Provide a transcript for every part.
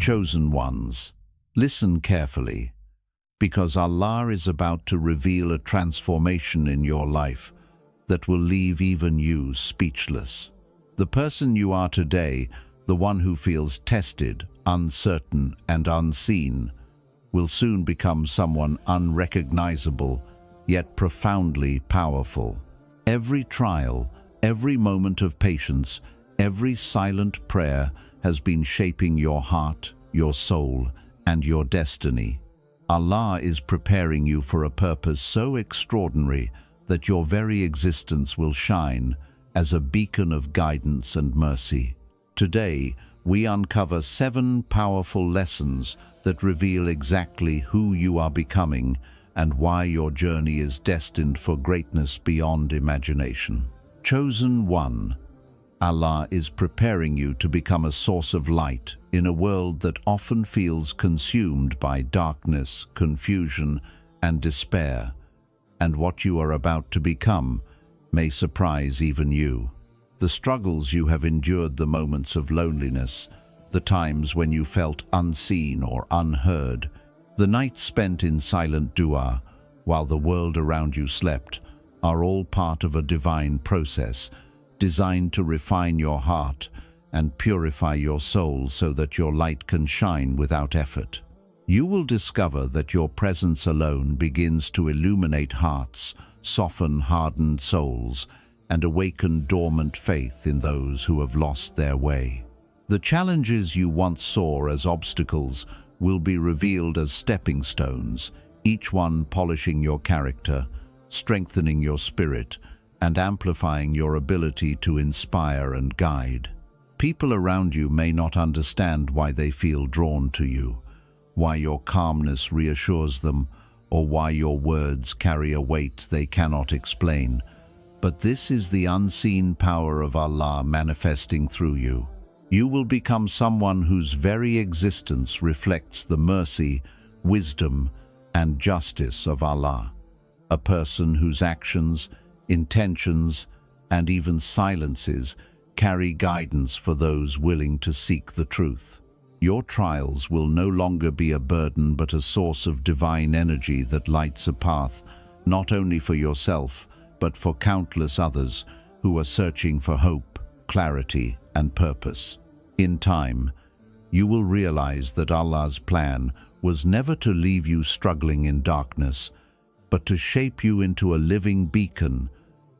Chosen ones, listen carefully, because Allah is about to reveal a transformation in your life that will leave even you speechless. The person you are today, the one who feels tested, uncertain, and unseen, will soon become someone unrecognizable, yet profoundly powerful. Every trial, every moment of patience, every silent prayer has been shaping your heart, your soul, and your destiny. Allah is preparing you for a purpose so extraordinary that your very existence will shine as a beacon of guidance and mercy. Today, we uncover 7 powerful lessons that reveal exactly who you are becoming and why your journey is destined for greatness beyond imagination. Chosen one, Allah is preparing you to become a source of light in a world that often feels consumed by darkness, confusion, and despair. And what you are about to become may surprise even you. The struggles you have endured, the moments of loneliness, the times when you felt unseen or unheard, the nights spent in silent dua while the world around you slept, are all part of a divine process designed to refine your heart and purify your soul so that your light can shine without effort. You will discover that your presence alone begins to illuminate hearts, soften hardened souls, and awaken dormant faith in those who have lost their way. The challenges you once saw as obstacles will be revealed as stepping stones, each one polishing your character, strengthening your spirit, and amplifying your ability to inspire and guide. People around you may not understand why they feel drawn to you, why your calmness reassures them, or why your words carry a weight they cannot explain. But this is the unseen power of Allah manifesting through you. You will become someone whose very existence reflects the mercy, wisdom, and justice of Allah. A person whose actions, intentions, and even silences carry guidance for those willing to seek the truth. Your trials will no longer be a burden but a source of divine energy that lights a path not only for yourself but for countless others who are searching for hope, clarity, and purpose. In time, you will realize that Allah's plan was never to leave you struggling in darkness, but to shape you into a living beacon,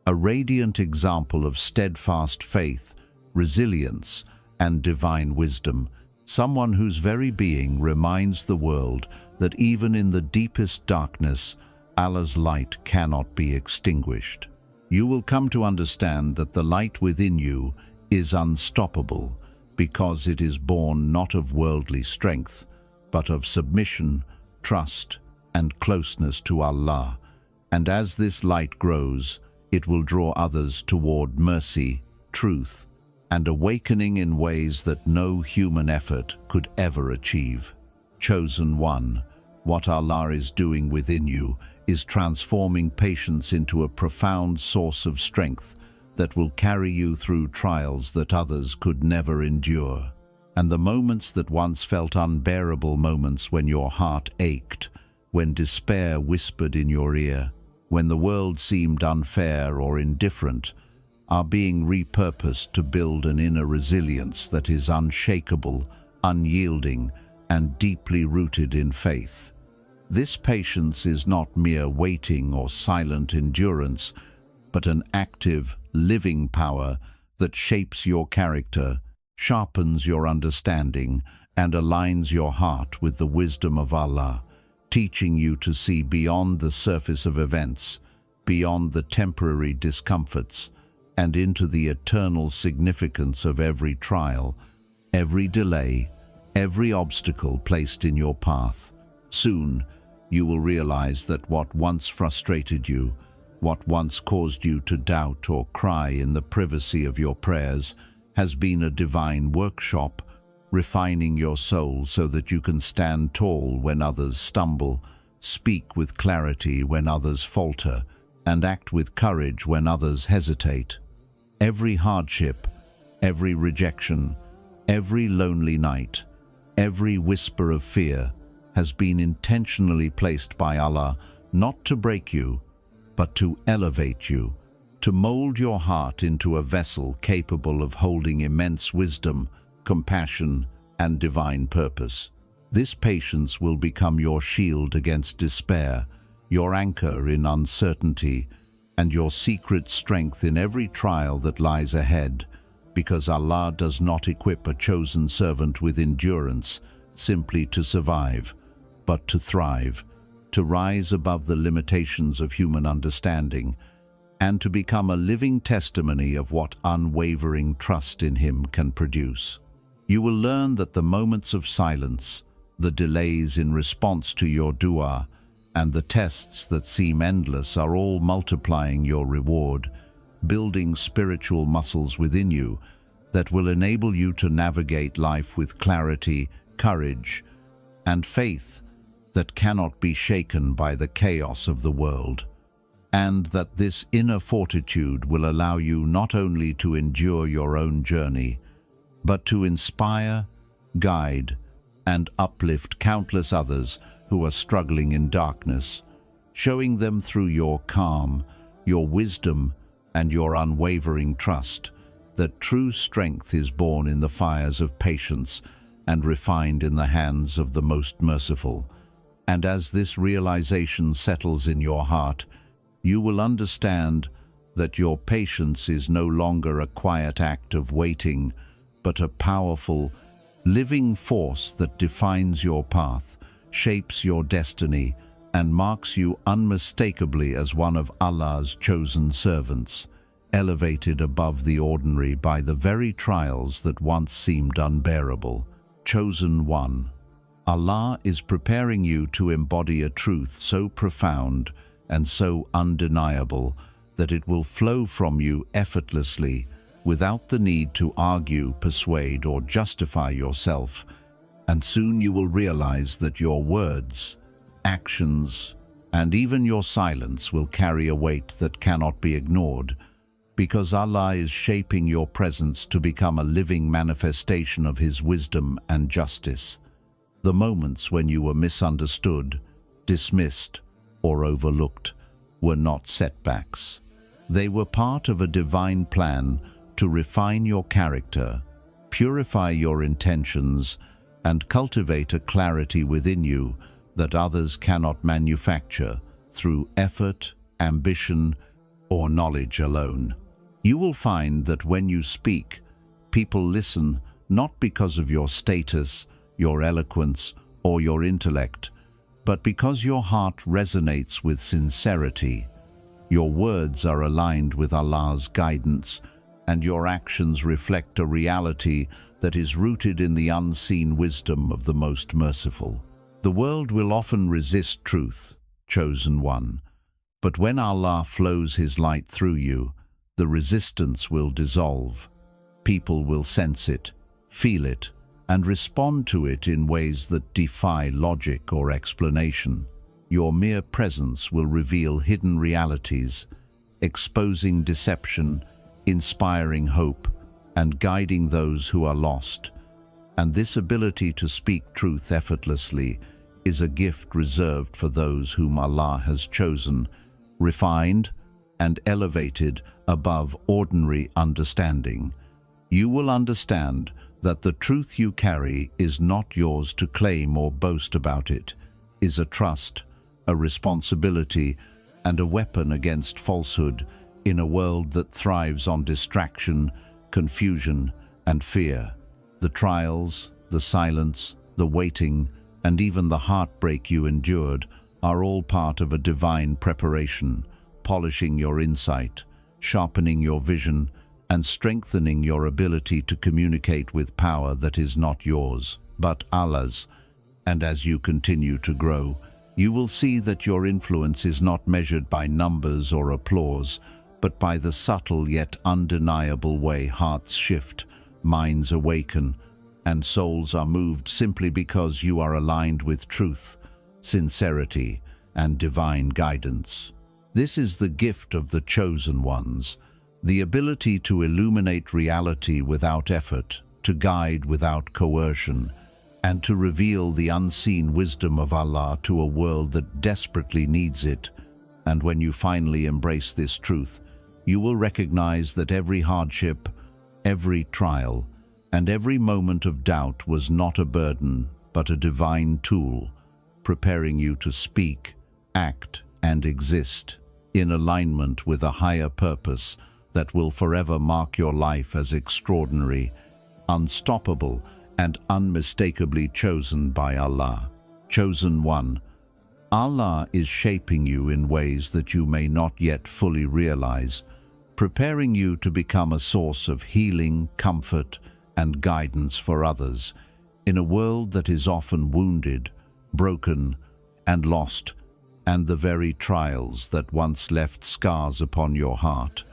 a radiant example of steadfast faith, resilience, and divine wisdom, someone whose very being reminds the world that even in the deepest darkness, Allah's light cannot be extinguished. You will come to understand that the light within you is unstoppable because it is born not of worldly strength, but of submission, trust, and closeness to Allah. And as this light grows, it will draw others toward mercy, truth, and awakening in ways that no human effort could ever achieve. Chosen one, what Allah is doing within you is transforming patience into a profound source of strength that will carry you through trials that others could never endure. And the moments that once felt unbearable, moments when your heart ached, when despair whispered in your ear, when the world seemed unfair or indifferent, are being repurposed to build an inner resilience that is unshakable, unyielding, and deeply rooted in faith. This patience is not mere waiting or silent endurance, but an active, living power that shapes your character, sharpens your understanding, and aligns your heart with the wisdom of Allah, teaching you to see beyond the surface of events, beyond the temporary discomforts, and into the eternal significance of every trial, every delay, every obstacle placed in your path. Soon, you will realize that what once frustrated you, what once caused you to doubt or cry in the privacy of your prayers, has been a divine workshop, refining your soul so that you can stand tall when others stumble, speak with clarity when others falter, and act with courage when others hesitate. Every hardship, every rejection, every lonely night, Every whisper of fear has been intentionally placed by Allah not to break you, but to elevate you, to mold your heart into a vessel capable of holding immense wisdom, compassion, and divine purpose. This patience will become your shield against despair, your anchor in uncertainty, and your secret strength in every trial that lies ahead, because Allah does not equip a chosen servant with endurance simply to survive, but to thrive, to rise above the limitations of human understanding, and to become a living testimony of what unwavering trust in Him can produce. You will learn that the moments of silence, the delays in response to your dua, and the tests that seem endless are all multiplying your reward, building spiritual muscles within you that will enable you to navigate life with clarity, courage, and faith that cannot be shaken by the chaos of the world, and that this inner fortitude will allow you not only to endure your own journey, but to inspire, guide, and uplift countless others who are struggling in darkness, showing them through your calm, your wisdom, and your unwavering trust that true strength is born in the fires of patience and refined in the hands of the most merciful. And as this realization settles in your heart, you will understand that your patience is no longer a quiet act of waiting, but a powerful, living force that defines your path, shapes your destiny, and marks you unmistakably as one of Allah's chosen servants, elevated above the ordinary by the very trials that once seemed unbearable. Chosen one. Allah is preparing you to embody a truth so profound and so undeniable that it will flow from you effortlessly, without the need to argue, persuade, or justify yourself. And soon you will realize that your words, actions, and even your silence will carry a weight that cannot be ignored, because Allah is shaping your presence to become a living manifestation of His wisdom and justice. The moments when you were misunderstood, dismissed, or overlooked were not setbacks. They were part of a divine plan to refine your character, purify your intentions, and cultivate a clarity within you that others cannot manufacture through effort, ambition, or knowledge alone. You will find that when you speak, people listen not because of your status, your eloquence, or your intellect, but because your heart resonates with sincerity. Your words are aligned with Allah's guidance, and your actions reflect a reality that is rooted in the unseen wisdom of the Most Merciful. The world will often resist truth, chosen one, but when Allah flows His light through you, the resistance will dissolve. People will sense it, feel it, and respond to it in ways that defy logic or explanation. Your mere presence will reveal hidden realities, exposing deception, inspiring hope, and guiding those who are lost. And this ability to speak truth effortlessly is a gift reserved for those whom Allah has chosen, refined, and elevated above ordinary understanding. You will understand that the truth you carry is not yours to claim or boast about. It is a trust, a responsibility, and a weapon against falsehood in a world that thrives on distraction, confusion, and fear. The trials, the silence, the waiting, and even the heartbreak you endured are all part of a divine preparation, polishing your insight, sharpening your vision, and strengthening your ability to communicate with power that is not yours, but Allah's. And as you continue to grow, you will see that your influence is not measured by numbers or applause, but by the subtle yet undeniable way hearts shift, minds awaken, and souls are moved simply because you are aligned with truth, sincerity, and divine guidance. This is the gift of the chosen ones, the ability to illuminate reality without effort, to guide without coercion, and to reveal the unseen wisdom of Allah to a world that desperately needs it. And when you finally embrace this truth, you will recognize that every hardship, every trial, and every moment of doubt was not a burden, but a divine tool, preparing you to speak, act, and exist in alignment with a higher purpose that will forever mark your life as extraordinary, unstoppable, and unmistakably chosen by Allah. Chosen one. Allah is shaping you in ways that you may not yet fully realize, preparing you to become a source of healing, comfort, and guidance for others in a world that is often wounded, broken, and lost, and the very trials that once left scars upon your heart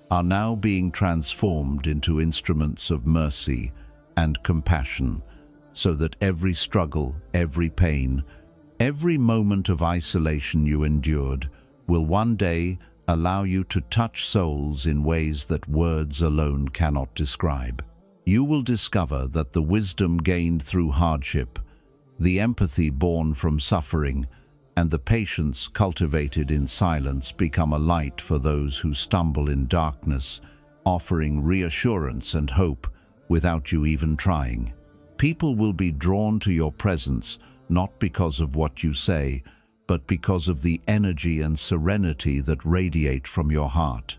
are now being transformed into instruments of mercy and compassion, so that every struggle, every pain, every moment of isolation you endured will one day allow you to touch souls in ways that words alone cannot describe. You will discover that the wisdom gained through hardship, the empathy born from suffering, and the patience cultivated in silence become a light for those who stumble in darkness, offering reassurance and hope without you even trying. People will be drawn to your presence not because of what you say, but because of the energy and serenity that radiate from your heart.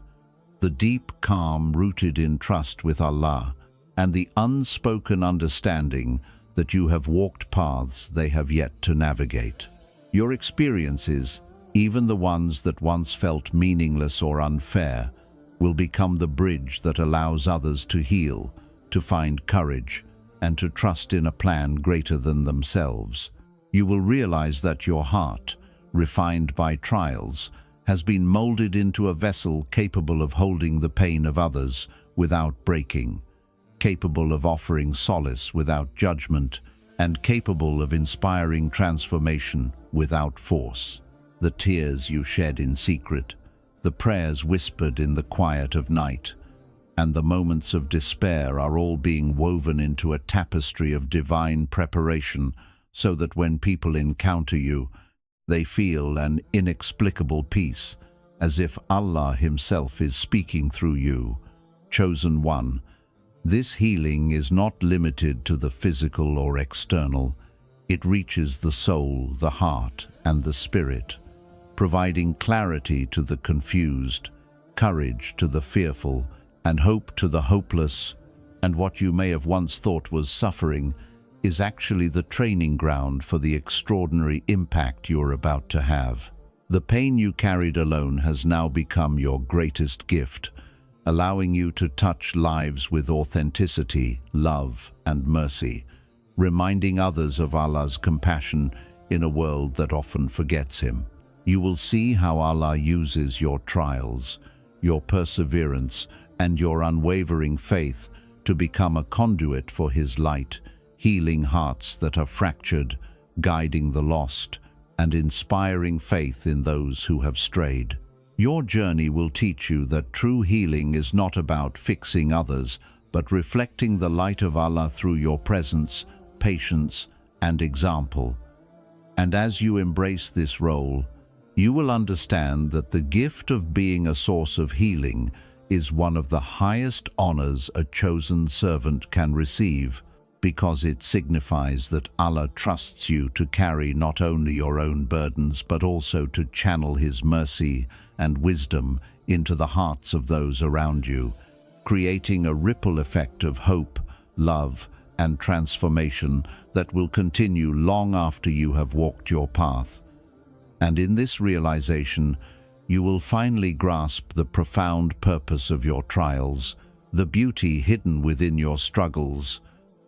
The deep calm rooted in trust with Allah, and the unspoken understanding that you have walked paths they have yet to navigate. Your experiences, even the ones that once felt meaningless or unfair, will become the bridge that allows others to heal, to find courage, and to trust in a plan greater than themselves. You will realize that your heart, refined by trials, has been molded into a vessel capable of holding the pain of others without breaking, capable of offering solace without judgment, and capable of inspiring transformation without force. The tears you shed in secret, the prayers whispered in the quiet of night, and the moments of despair are all being woven into a tapestry of divine preparation, so that when people encounter you, they feel an inexplicable peace, as if Allah Himself is speaking through you. Chosen one. This healing is not limited to the physical or external. It reaches the soul, the heart, and the spirit, providing clarity to the confused, courage to the fearful, and hope to the hopeless. And what you may have once thought was suffering is actually the training ground for the extraordinary impact you're about to have. The pain you carried alone has now become your greatest gift, allowing you to touch lives with authenticity, love, and mercy, reminding others of Allah's compassion in a world that often forgets Him. You will see how Allah uses your trials, your perseverance, and your unwavering faith to become a conduit for His light, healing hearts that are fractured, guiding the lost, and inspiring faith in those who have strayed. Your journey will teach you that true healing is not about fixing others, but reflecting the light of Allah through your presence, patience, and example. And as you embrace this role, you will understand that the gift of being a source of healing is one of the highest honors a chosen servant can receive, because it signifies that Allah trusts you to carry not only your own burdens but also to channel His mercy and wisdom into the hearts of those around you, creating a ripple effect of hope, love, and transformation that will continue long after you have walked your path. And in this realization, you will finally grasp the profound purpose of your trials, the beauty hidden within your struggles,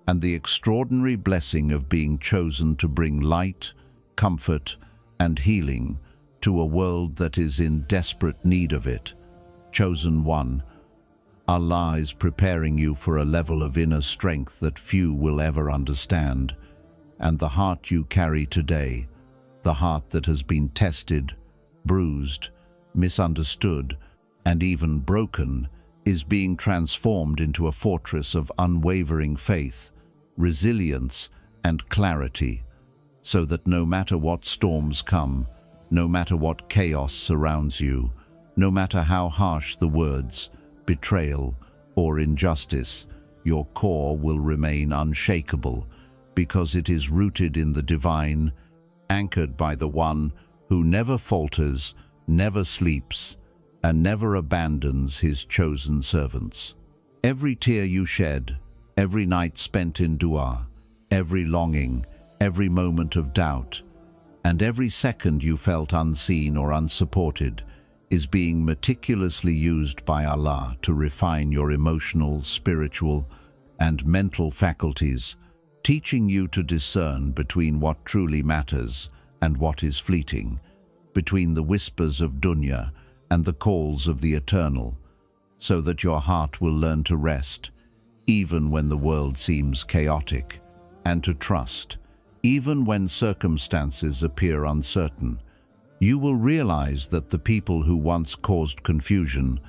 and the extraordinary blessing of being chosen to bring light, comfort, and healing to a world that is in desperate need of it. Chosen one. Allah is preparing you for a level of inner strength that few will ever understand, and the heart you carry today, the heart that has been tested, bruised, misunderstood, and even broken, is being transformed into a fortress of unwavering faith, resilience, and clarity, so that no matter what storms come, no matter what chaos surrounds you, no matter how harsh the words, betrayal, or injustice, your core will remain unshakable because it is rooted in the divine, anchored by the one who never falters, never sleeps, and never abandons his chosen servants. Every tear you shed, every night spent in dua, every longing, every moment of doubt, and every second you felt unseen or unsupported is being meticulously used by Allah to refine your emotional, spiritual, and mental faculties, teaching you to discern between what truly matters and what is fleeting, between the whispers of dunya and the calls of the eternal, so that your heart will learn to rest, even when the world seems chaotic, and to trust, even when circumstances appear uncertain. You will realize that the people who once caused confusion,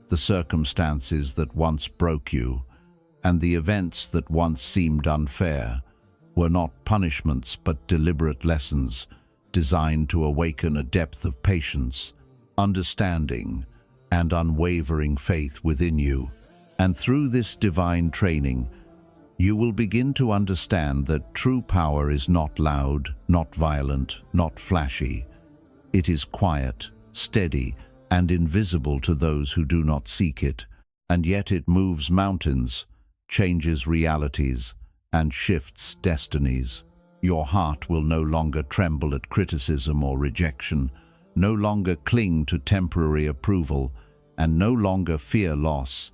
the circumstances that once broke you, and the events that once seemed unfair, were not punishments but deliberate lessons designed to awaken a depth of patience, understanding, and unwavering faith within you. And through this divine training, you will begin to understand that true power is not loud, not violent, not flashy. It is quiet, steady, and invisible to those who do not seek it, and yet it moves mountains, changes realities, and shifts destinies. Your heart will no longer tremble at criticism or rejection, no longer cling to temporary approval, and no longer fear loss,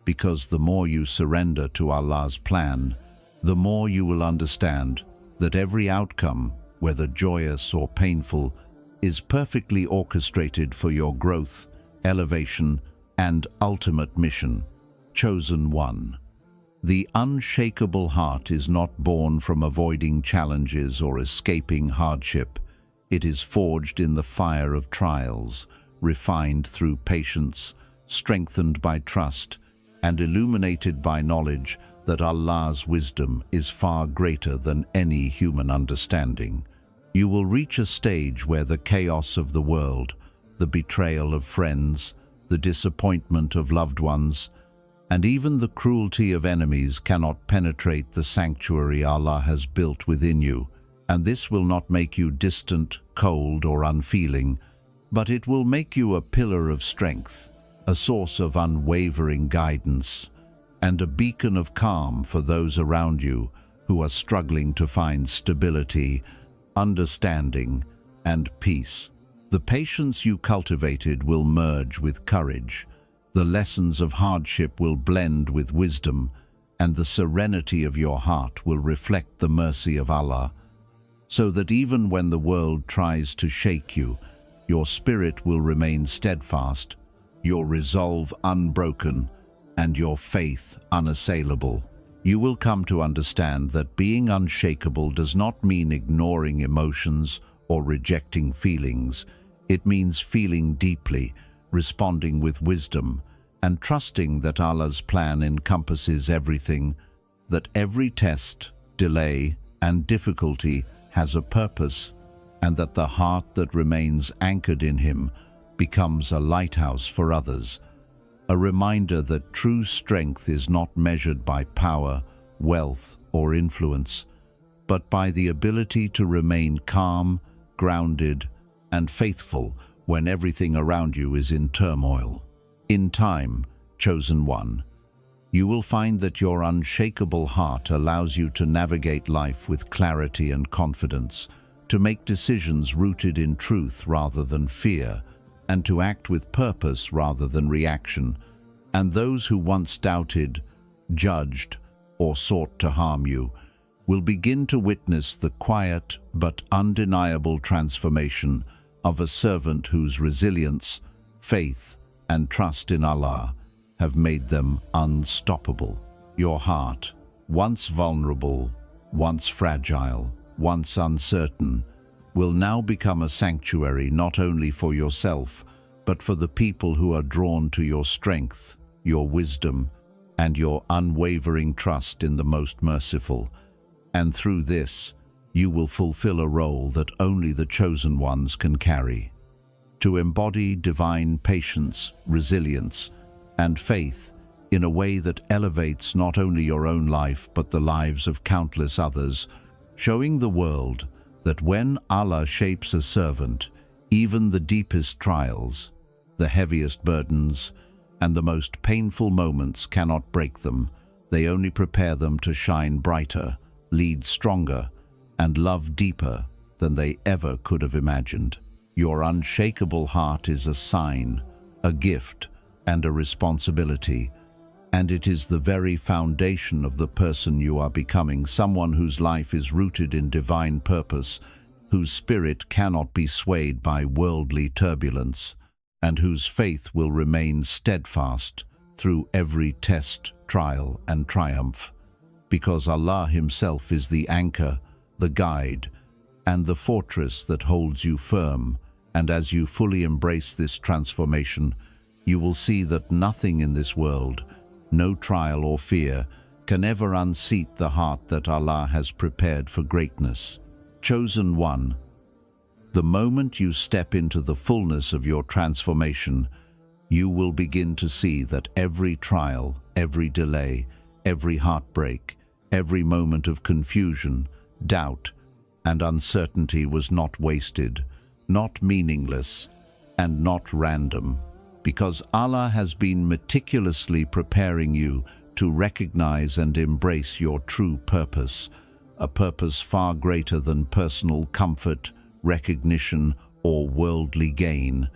because the more you surrender to Allah's plan, the more you will understand that every outcome, whether joyous or painful, is perfectly orchestrated for your growth, elevation, and ultimate mission. Chosen one. The unshakable heart is not born from avoiding challenges or escaping hardship. It is forged in the fire of trials, refined through patience, strengthened by trust, and illuminated by knowledge that Allah's wisdom is far greater than any human understanding. You will reach a stage where the chaos of the world, the betrayal of friends, the disappointment of loved ones, and even the cruelty of enemies cannot penetrate the sanctuary Allah has built within you. And this will not make you distant, cold, or unfeeling, but it will make you a pillar of strength, a source of unwavering guidance, and a beacon of calm for those around you who are struggling to find stability, understanding, and peace. The patience you cultivated will merge with courage, the lessons of hardship will blend with wisdom, and the serenity of your heart will reflect the mercy of Allah, so that even when the world tries to shake you, your spirit will remain steadfast, your resolve unbroken, and your faith unassailable. You will come to understand that being unshakable does not mean ignoring emotions or rejecting feelings. It means feeling deeply, responding with wisdom, and trusting that Allah's plan encompasses everything, that every test, delay, and difficulty has a purpose, and that the heart that remains anchored in Him becomes a lighthouse for others, a reminder that true strength is not measured by power, wealth, or influence, but by the ability to remain calm, grounded, and faithful when everything around you is in turmoil. In time, chosen one, you will find that your unshakable heart allows you to navigate life with clarity and confidence, to make decisions rooted in truth rather than fear, and to act with purpose rather than reaction. And those who once doubted, judged, or sought to harm you will begin to witness the quiet but undeniable transformation of a servant whose resilience, faith, and trust in Allah have made them unstoppable. Your heart, once vulnerable, once fragile, once uncertain, will now become a sanctuary not only for yourself, but for the people who are drawn to your strength, your wisdom, and your unwavering trust in the most merciful. And through this, you will fulfill a role that only the chosen ones can carry. To embody divine patience, resilience, and faith in a way that elevates not only your own life but the lives of countless others, showing the world that when Allah shapes a servant, even the deepest trials, the heaviest burdens, and the most painful moments cannot break them. They only prepare them to shine brighter, lead stronger, and love deeper than they ever could have imagined. Your unshakable heart is a sign, a gift, and a responsibility, and it is the very foundation of the person you are becoming, someone whose life is rooted in divine purpose, whose spirit cannot be swayed by worldly turbulence, and whose faith will remain steadfast through every test, trial, and triumph, because Allah Himself is the anchor, the guide, and the fortress that holds you firm. And as you fully embrace this transformation, you will see that nothing in this world, no trial or fear, can ever unseat the heart that Allah has prepared for greatness. Chosen one, the moment you step into the fullness of your transformation, you will begin to see that every trial, every delay, every heartbreak, every moment of confusion, doubt, and uncertainty was not wasted, not meaningless, and not random, because Allah has been meticulously preparing you to recognize and embrace your true purpose, a purpose far greater than personal comfort, recognition, or worldly gain,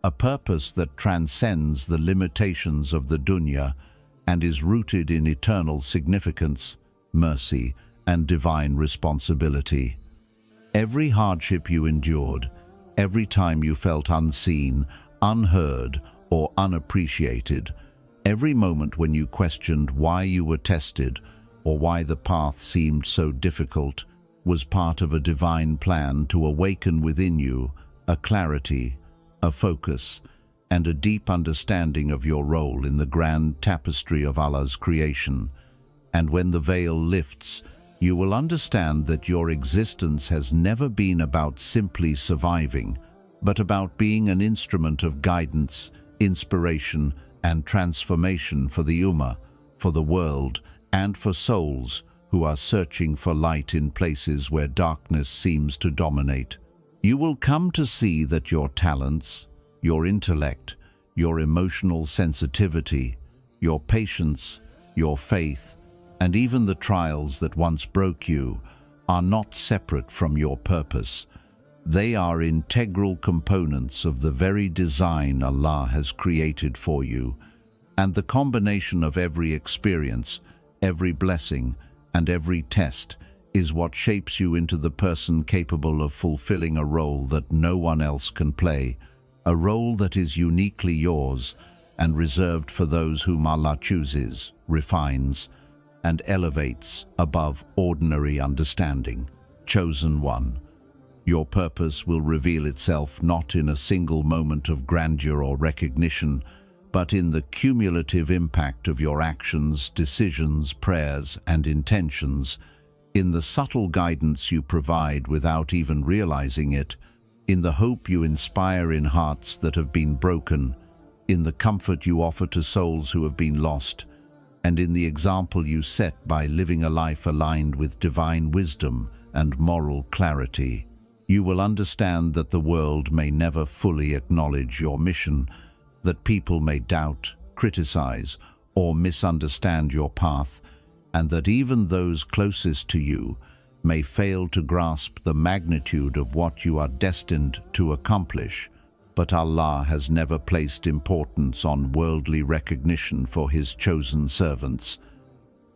a purpose that transcends the limitations of the dunya and is rooted in eternal significance, mercy, and divine responsibility. Every hardship you endured, every time you felt unseen, unheard, or unappreciated, every moment when you questioned why you were tested or why the path seemed so difficult, was part of a divine plan to awaken within you a clarity, a focus, and a deep understanding of your role in the grand tapestry of Allah's creation. And when the veil lifts, you will understand that your existence has never been about simply surviving, but about being an instrument of guidance, inspiration, and transformation for the Ummah, for the world, and for souls who are searching for light in places where darkness seems to dominate. You will come to see that your talents, your intellect, your emotional sensitivity, your patience, your faith, and even the trials that once broke you are not separate from your purpose. They are integral components of the very design Allah has created for you, and the combination of every experience, every blessing, and every test is what shapes you into the person capable of fulfilling a role that no one else can play, a role that is uniquely yours and reserved for those whom Allah chooses, refines, and elevates above ordinary understanding. Chosen one, your purpose will reveal itself not in a single moment of grandeur or recognition, but in the cumulative impact of your actions, decisions, prayers, and intentions, in the subtle guidance you provide without even realizing it, in the hope you inspire in hearts that have been broken, in the comfort you offer to souls who have been lost, and in the example you set by living a life aligned with divine wisdom and moral clarity. You will understand that the world may never fully acknowledge your mission, that people may doubt, criticize, or misunderstand your path, and that even those closest to you may fail to grasp the magnitude of what you are destined to accomplish. But Allah has never placed importance on worldly recognition for His chosen servants.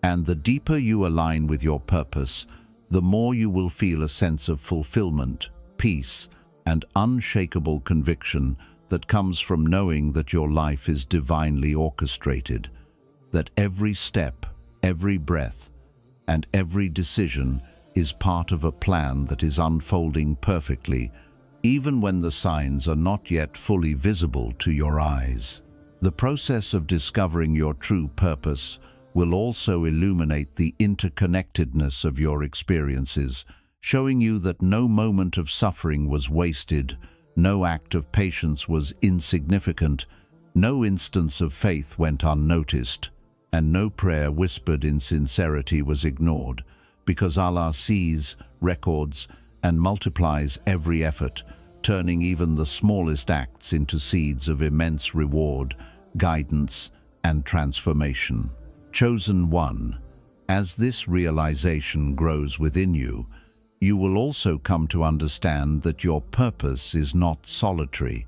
And the deeper you align with your purpose, the more you will feel a sense of fulfillment, peace, and unshakable conviction that comes from knowing that your life is divinely orchestrated, that every step, every breath, and every decision is part of a plan that is unfolding perfectly, even when the signs are not yet fully visible to your eyes. The process of discovering your true purpose will also illuminate the interconnectedness of your experiences, showing you that no moment of suffering was wasted, no act of patience was insignificant, no instance of faith went unnoticed, and no prayer whispered in sincerity was ignored, because Allah sees, records, and multiplies every effort, turning even the smallest acts into seeds of immense reward, guidance, and transformation. Chosen one, as this realization grows within you, you will also come to understand that your purpose is not solitary.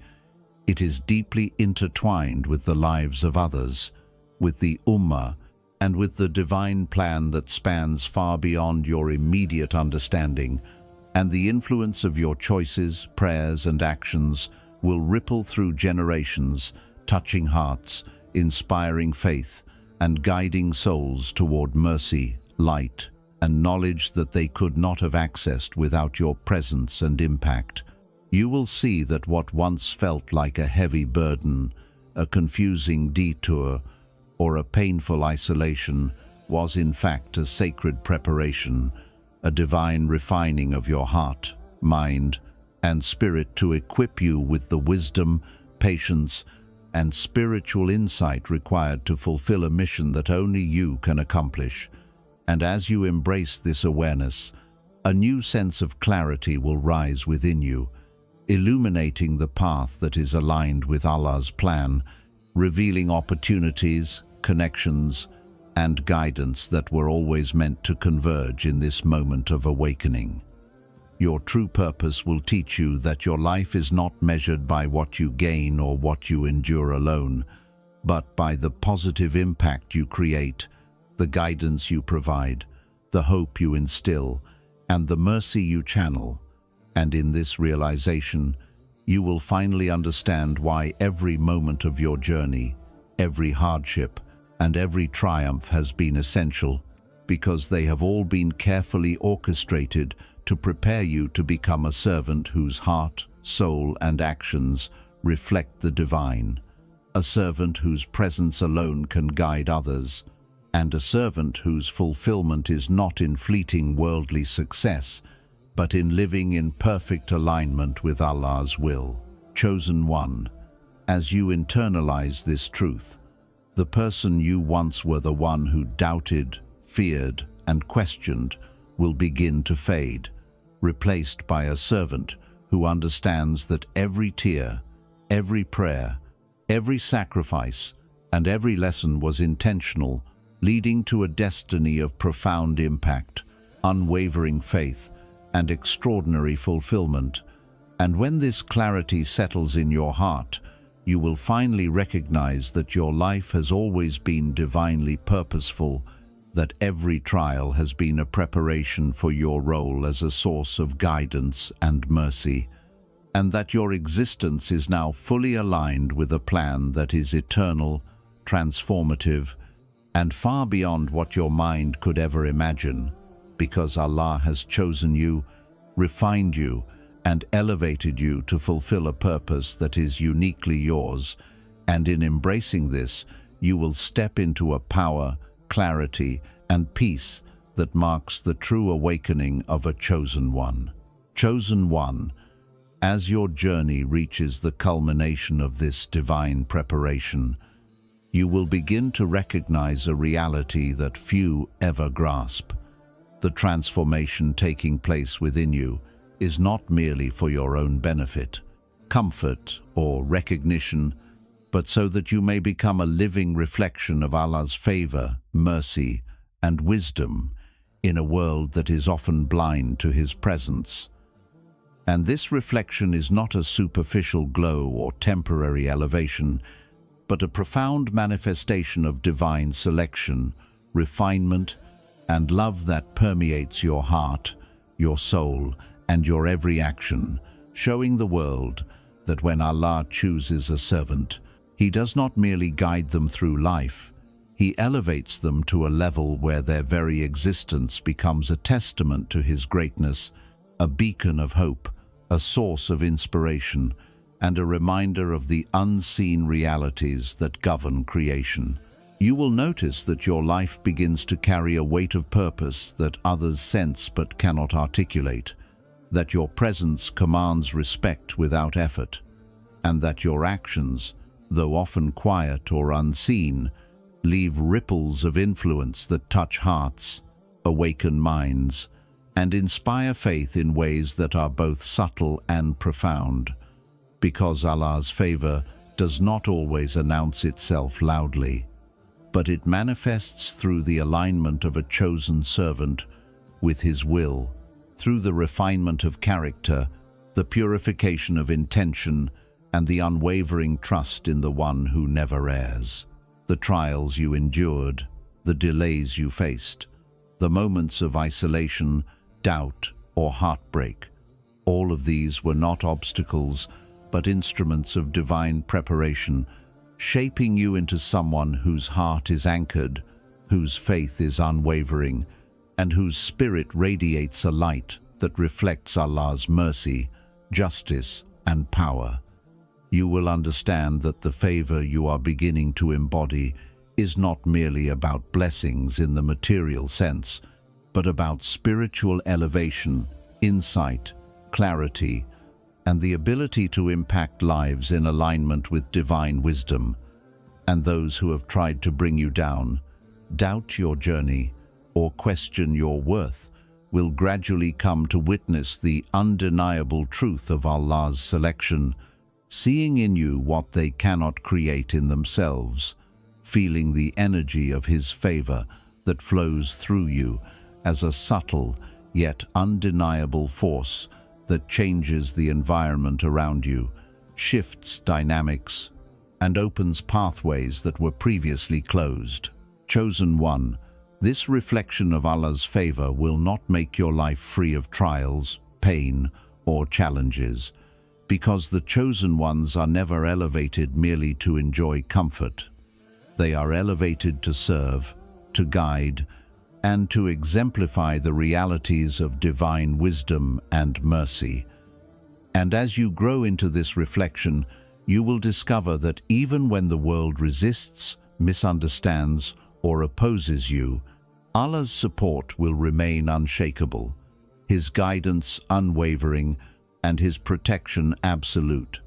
It is deeply intertwined with the lives of others, with the Ummah, and with the divine plan that spans far beyond your immediate understanding, and the influence of your choices, prayers, and actions will ripple through generations, touching hearts, inspiring faith, and guiding souls toward mercy, light, and knowledge that they could not have accessed without your presence and impact. You will see that what once felt like a heavy burden, a confusing detour, or a painful isolation was in fact a sacred preparation, a divine refining of your heart, mind, and spirit to equip you with the wisdom, patience, and spiritual insight required to fulfill a mission that only you can accomplish. And as you embrace this awareness, a new sense of clarity will rise within you, illuminating the path that is aligned with Allah's plan, revealing opportunities, connections, and guidance that were always meant to converge in this moment of awakening. Your true purpose will teach you that your life is not measured by what you gain or what you endure alone, but by the positive impact you create, the guidance you provide, the hope you instill, and the mercy you channel. And in this realization, you will finally understand why every moment of your journey, every hardship, and every triumph has been essential, because they have all been carefully orchestrated to prepare you to become a servant whose heart, soul, and actions reflect the divine, a servant whose presence alone can guide others, and a servant whose fulfillment is not in fleeting worldly success, but in living in perfect alignment with Allah's will. Chosen one, as you internalize this truth, the person you once were, the one who doubted, feared, and questioned, will begin to fade, replaced by a servant who understands that every tear, every prayer, every sacrifice, and every lesson was intentional, leading to a destiny of profound impact, unwavering faith, and extraordinary fulfillment. And when this clarity settles in your heart, you will finally recognize that your life has always been divinely purposeful, that every trial has been a preparation for your role as a source of guidance and mercy, and that your existence is now fully aligned with a plan that is eternal, transformative, and far beyond what your mind could ever imagine, because Allah has chosen you, refined you, and elevated you to fulfill a purpose that is uniquely yours. And in embracing this, you will step into a power, clarity, and peace that marks the true awakening of a chosen one. Chosen one, as your journey reaches the culmination of this divine preparation, you will begin to recognize a reality that few ever grasp. The transformation taking place within you is not merely for your own benefit, comfort, or recognition, but so that you may become a living reflection of Allah's favor, mercy, and wisdom in a world that is often blind to His presence. And this reflection is not a superficial glow or temporary elevation, but a profound manifestation of divine selection, refinement, and love that permeates your heart, your soul, and your every action, showing the world that when Allah chooses a servant, He does not merely guide them through life, He elevates them to a level where their very existence becomes a testament to His greatness, a beacon of hope, a source of inspiration, and a reminder of the unseen realities that govern creation. You will notice that your life begins to carry a weight of purpose that others sense but cannot articulate, that your presence commands respect without effort, and that your actions, though often quiet or unseen, leave ripples of influence that touch hearts, awaken minds, and inspire faith in ways that are both subtle and profound, because Allah's favor does not always announce itself loudly, but it manifests through the alignment of a chosen servant with his will, through the refinement of character, the purification of intention, and the unwavering trust in the one who never errs. The trials you endured, the delays you faced, the moments of isolation, doubt, or heartbreak, all of these were not obstacles, but instruments of divine preparation, shaping you into someone whose heart is anchored, whose faith is unwavering, and whose spirit radiates a light that reflects Allah's mercy, justice, and power. You will understand that the favor you are beginning to embody is not merely about blessings in the material sense, but about spiritual elevation, insight, clarity, and the ability to impact lives in alignment with divine wisdom. And those who have tried to bring you down, doubt your journey, or question your worth will gradually come to witness the undeniable truth of Allah's selection, seeing in you what they cannot create in themselves, feeling the energy of His favor that flows through you as a subtle yet undeniable force that changes the environment around you, shifts dynamics, and opens pathways that were previously closed. Chosen one, this reflection of Allah's favor will not make your life free of trials, pain, or challenges, because the chosen ones are never elevated merely to enjoy comfort. They are elevated to serve, to guide, and to exemplify the realities of divine wisdom and mercy. And as you grow into this reflection, you will discover that even when the world resists, misunderstands, or opposes you, Allah's support will remain unshakable, His guidance unwavering, and His protection absolute,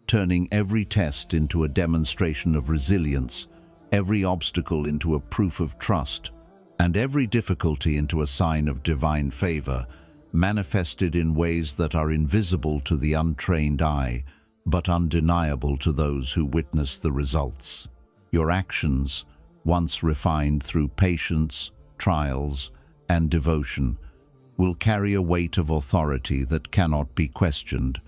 turning every test into a demonstration of resilience, every obstacle into a proof of trust, and every difficulty into a sign of divine favor, manifested in ways that are invisible to the untrained eye, but undeniable to those who witness the results. Your actions, once refined through patience, trials, and devotion, will carry a weight of authority that cannot be questioned.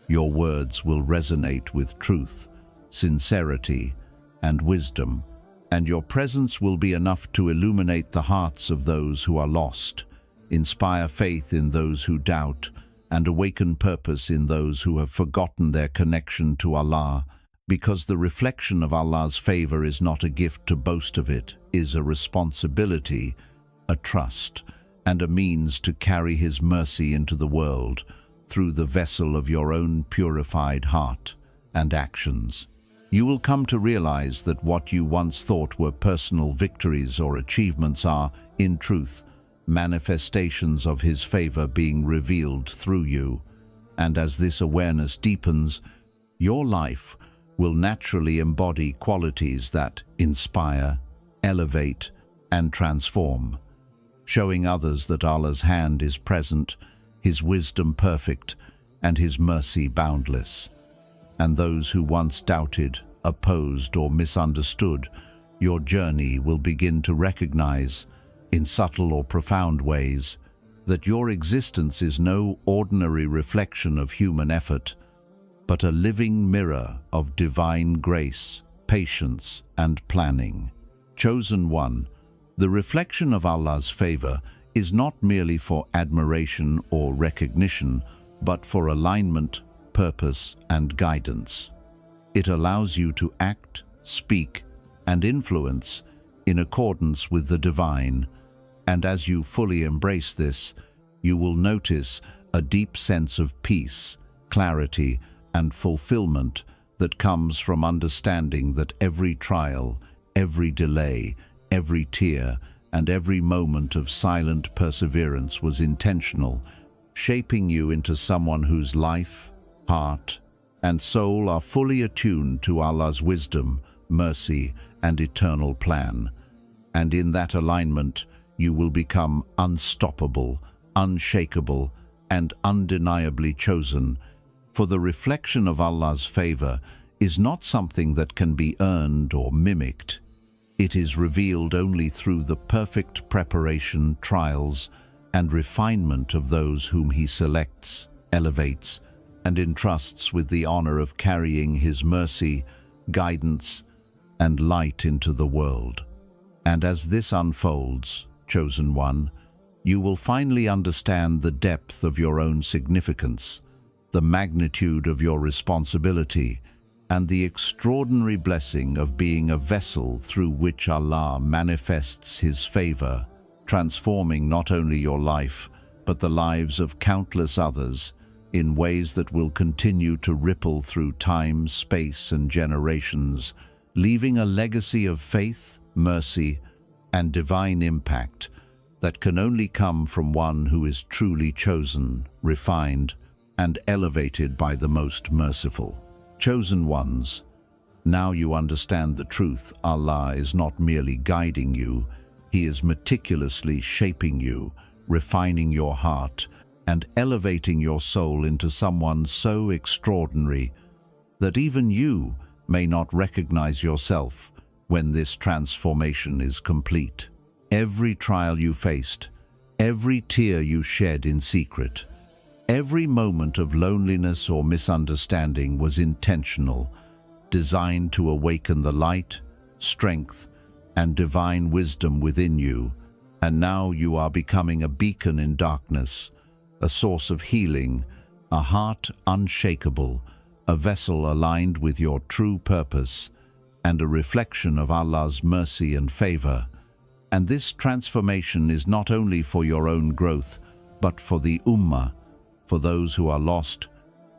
Your words will resonate with truth, sincerity, and wisdom, and your presence will be enough to illuminate the hearts of those who are lost, inspire faith in those who doubt, and awaken purpose in those who have forgotten their connection to Allah, because the reflection of Allah's favor is not a gift to boast of, it is a responsibility, a trust, and a means to carry His mercy into the world through the vessel of your own purified heart and actions. You will come to realize that what you once thought were personal victories or achievements are, in truth, manifestations of His favor being revealed through you. And as this awareness deepens, your life will naturally embody qualities that inspire, elevate, and transform, showing others that Allah's hand is present, His wisdom perfect, and His mercy boundless. And those who once doubted, opposed, or misunderstood your journey will begin to recognize, in subtle or profound ways, that your existence is no ordinary reflection of human effort, but a living mirror of divine grace, patience, and planning. Chosen one, the reflection of Allah's favor is not merely for admiration or recognition, but for alignment, purpose, and guidance. It allows you to act, speak, and influence in accordance with the divine, and as you fully embrace this, you will notice a deep sense of peace, clarity, and fulfillment that comes from understanding that every trial, every delay, every tear, and every moment of silent perseverance was intentional, shaping you into someone whose life, heart, and soul are fully attuned to Allah's wisdom, mercy, and eternal plan. And in that alignment, you will become unstoppable, unshakable, and undeniably chosen, for the reflection of Allah's favor is not something that can be earned or mimicked. It is revealed only through the perfect preparation, trials, and refinement of those whom He selects, elevates, and entrusts with the honor of carrying His mercy, guidance, and light into the world. And as this unfolds, chosen one, you will finally understand the depth of your own significance, the magnitude of your responsibility, and the extraordinary blessing of being a vessel through which Allah manifests His favor, transforming not only your life, but the lives of countless others in ways that will continue to ripple through time, space, and generations, leaving a legacy of faith, mercy, and divine impact that can only come from one who is truly chosen, refined, and elevated by the most merciful. Chosen ones, now you understand the truth. Allah is not merely guiding you, He is meticulously shaping you, refining your heart, and elevating your soul into someone so extraordinary that even you may not recognize yourself when this transformation is complete. Every trial you faced, every tear you shed in secret, every moment of loneliness or misunderstanding was intentional, designed to awaken the light, strength, and divine wisdom within you, and now you are becoming a beacon in darkness, a source of healing, a heart unshakable, a vessel aligned with your true purpose, and a reflection of Allah's mercy and favor. And this transformation is not only for your own growth, but for the Ummah, for those who are lost,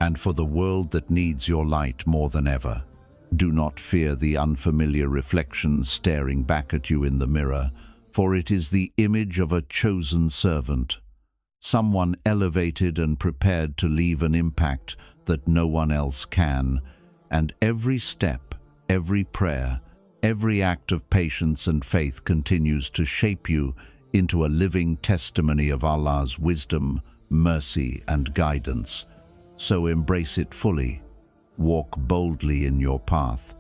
and for the world that needs your light more than ever. Do not fear the unfamiliar reflection staring back at you in the mirror, for it is the image of a chosen servant, someone elevated and prepared to leave an impact that no one else can. And every step, every prayer, every act of patience and faith continues to shape you into a living testimony of Allah's wisdom, mercy, and guidance. So embrace it fully. Walk boldly in your path.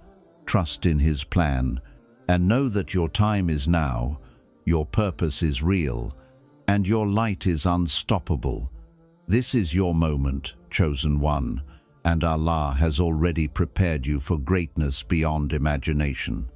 Trust in His plan, and know that your time is now, your purpose is real, and your light is unstoppable. This is your moment, chosen one, and Allah has already prepared you for greatness beyond imagination.